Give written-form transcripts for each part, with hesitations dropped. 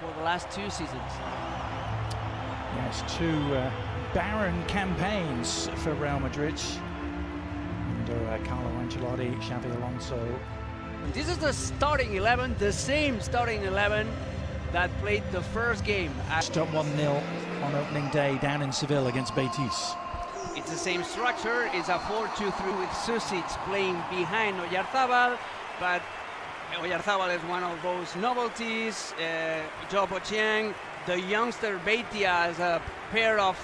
for the last 2 seasons. Yes, 2 barren campaigns for Real Madrid under Carlo Ancelotti, Xabi Alonso. This is the starting 11, the same starting 11 that played the first game. Stop 1-0 on opening day down in Seville against Betis. It's the same structure. It's a 4-2-3 with Susic playing behind Oyarzabal, but Oyarzabal is one of those novelties. Joe Bochiang, the youngster Beitia as a pair of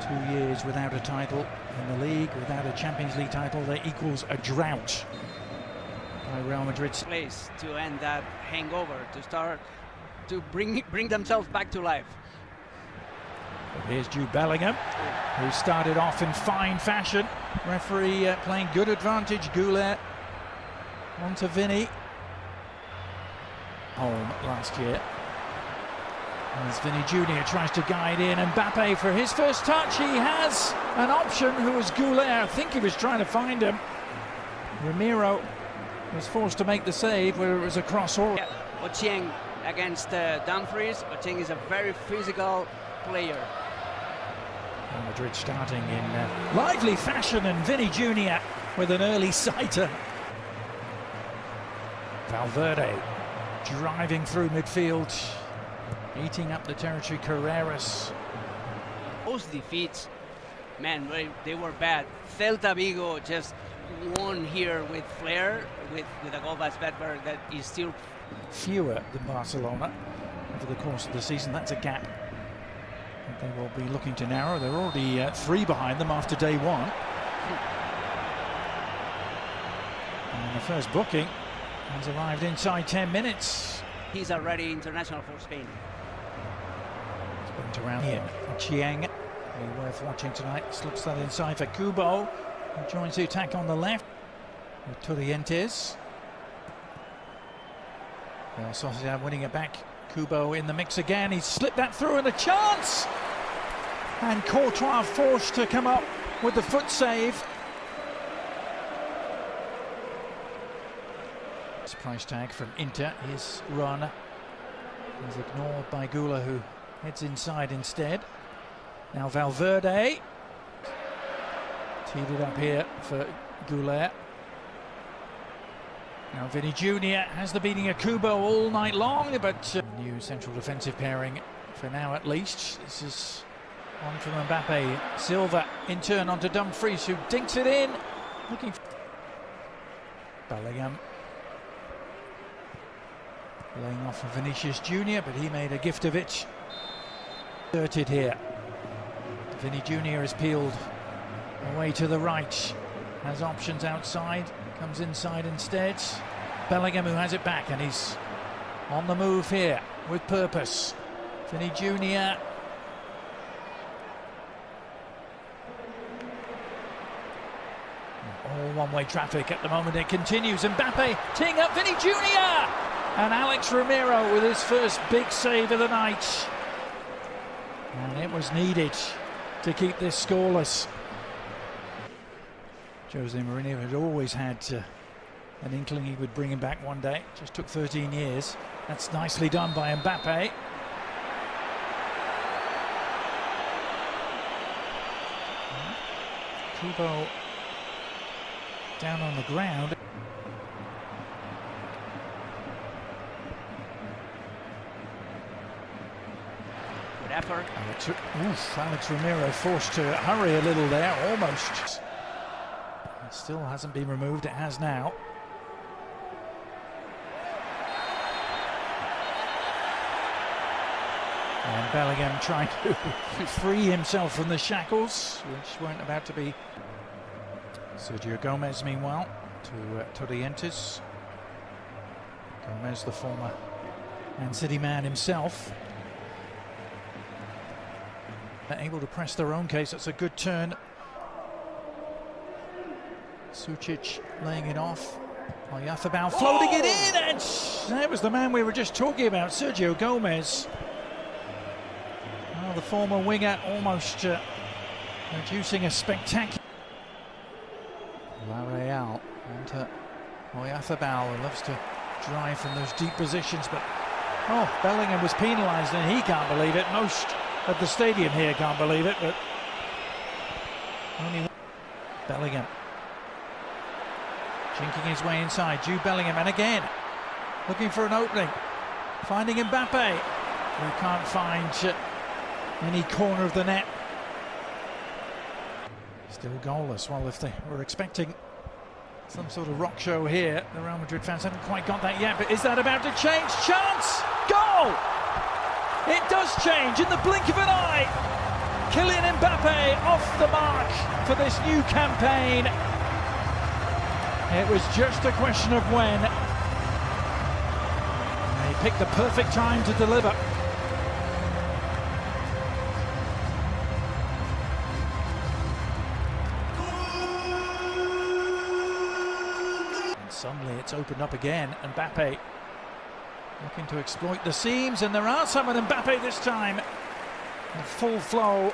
2 years without a title in the league, without a Champions League title, that equals a drought by Real Madrid's place to end that hangover, to start to bring themselves back to life. But here's Jude Bellingham, who started off in fine fashion. Referee playing good advantage. Goulet onto Vinny. Home last year. As Vinny Jr. tries to guide in, and Mbappe for his first touch. He has an option, who was Goulet. I think he was trying to find him. Ramiro was forced to make the save where it was a cross. Yeah, Ochieng against Dumfries. Ochieng is a very physical player. Real Madrid starting in lively fashion, and Vinny Jr. with an early sighter. Valverde driving through midfield, eating up the territory. Carreras. Those defeats, man, they were bad. Celta Vigo just won here with flair, with a goal by Svedberg that is still fewer than Barcelona over the course of the season. That's a gap that they will be looking to narrow. They're already 3 behind them after day 1. And the first booking has arrived inside 10 minutes. He's already international for Spain. Sprint around here. Chieng, worth watching tonight. Slips that inside for Kubo, who joins the attack on the left with Torrientes. Sociedad winning it back. Kubo in the mix again. He's slipped that through, and a chance! And Courtois forced to come up with the foot save. Price tag from Inter. His run is ignored by Gula, who heads inside instead. Now Valverde teed it up here for Goulet. Now Vinny Jr. has the beating of Kubo all night long, but new central defensive pairing for now at least. This is on from Mbappe. Silva in turn onto Dumfries, who dinks it in. Looking for Bellingham. Laying off for Vinicius Jr., but he made a gift of it. Inserted here. Vinny Jr. is peeled away to the right. Has options outside. Comes inside instead. Bellingham, who has it back, and he's on the move here with purpose. Vinny Jr. All one-way traffic at the moment. It continues. Mbappe teeing up Vinny Jr. And Alex Ramiro with his first big save of the night. And it was needed to keep this scoreless. Jose Mourinho had always had an inkling he would bring him back one day. Just took 13 years. That's nicely done by Mbappe. Kubo down on the ground. Effort. Alex Ramiro forced to hurry a little there, almost. It still hasn't been removed, it has now. And Bellingham trying to free himself from the shackles, which weren't about to be. Sergio Gomez, meanwhile, to Torrientes. Gomez, the former Man City man himself. Able to press their own case. That's a good turn. Sucic laying it off. Oyarzabal floating it in, and that was the man we were just talking about, Sergio Gomez. Oh, the former winger almost producing a spectacular. Réal onto Oyarzabal, who loves to drive from those deep positions, but Oh, Bellingham was penalised and he can't believe it. Most at the stadium here can't believe it, but only Bellingham chinking his way inside. Jude Bellingham, and again looking for an opening, finding Mbappe, who can't find any corner of the net. Still goalless. Well, if they were expecting some sort of rock show here, the Real Madrid fans haven't quite got that yet. But is that about to change? Chance! Goal! It does change in the blink of an eye. Kylian Mbappe off the mark for this new campaign. It was just a question of when. He picked the perfect time to deliver. Suddenly it's opened up again. Mbappe looking to exploit the seams, and there are some with Mbappe this time. In full flow.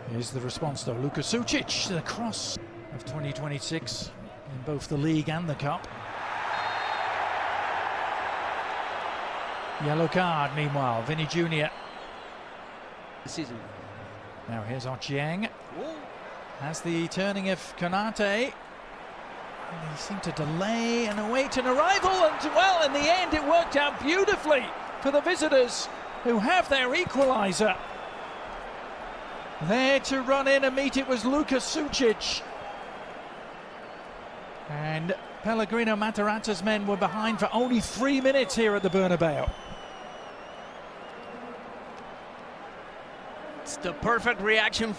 Here's the response though. Luka Sučić, the cross of 2026 in both the league and the cup. Yellow card meanwhile. Vinny Jr. Season. Now here's Ochieng. Has the turning of Konate. And he seemed to delay and await an arrival, and well, in the end it worked out beautifully for the visitors, who have their equaliser. There to run in and meet it was Luka Sučić. And Pellegrino Mataratta's men were behind for only 3 minutes here at the Bernabeu. It's the perfect reaction.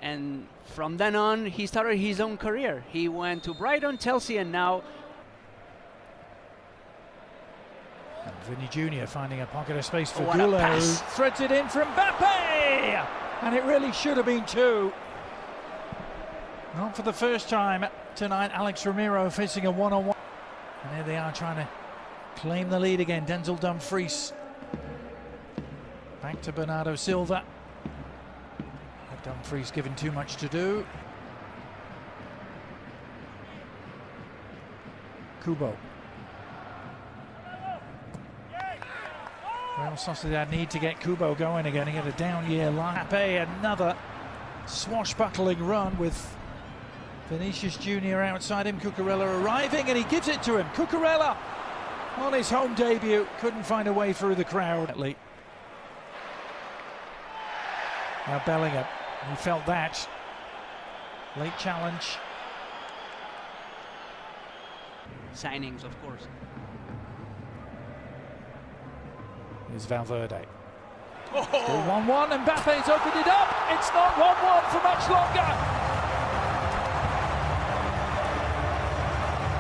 And from then on, he started his own career. He went to Brighton, Chelsea, and now... And Vinny Jr. finding a pocket of space for what Goulet, a who pass. threads it in for Mbappe! And it really should have been two. Not for the first time tonight, Alex Ramiro facing a one-on-one. And here they are trying to claim the lead again. Denzel Dumfries. Back to Bernardo Silva. Dumfries given too much to do. Kubo. Real Sociedad need to get Kubo going again. He had a down year. Mbappe, another swashbuckling run with Vinicius Jr. outside him. Cucurella arriving, and he gives it to him. Cucurella on his home debut. Couldn't find a way through the crowd. Now Bellingham. He felt that. Late challenge. Signings, of course. Here's Valverde. Oh. Still 1-1, and Mbappe's opened it up. It's not 1-1 for much longer.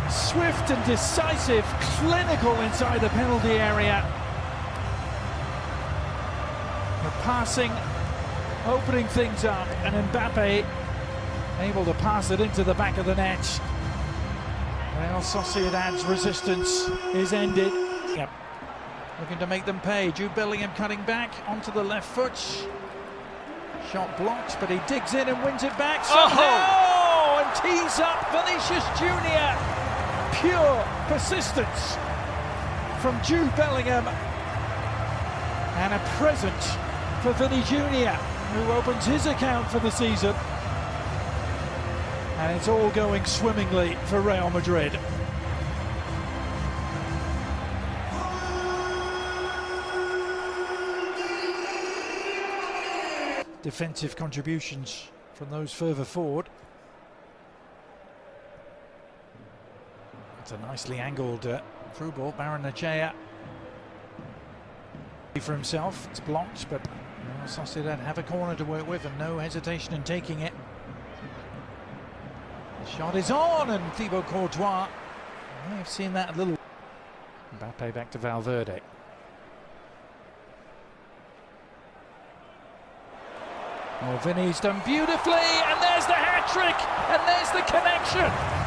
Swift and decisive, clinical inside the penalty area. The passing opening things up, and Mbappe able to pass it into the back of the net. Real Sociedad's resistance is ended. Yep. Looking to make them pay. Jude Bellingham cutting back onto the left foot. Shot blocked, but he digs in and wins it back somehow, and tees up Vinicius Jr. Pure persistence from Jude Bellingham, and a present for Vinny Jr., who opens his account for the season. And it's all going swimmingly for Real Madrid. Defensive contributions from those further forward. It's a nicely angled through ball. Barrenechea for himself. It's blocked, but Sociedad have a corner to work with, and no hesitation in taking it. The shot is on, and Thibaut Courtois may have seen that a little. Mbappe back to Valverde. Oh, Vinny's done beautifully, and there's the hat-trick, and there's the connection.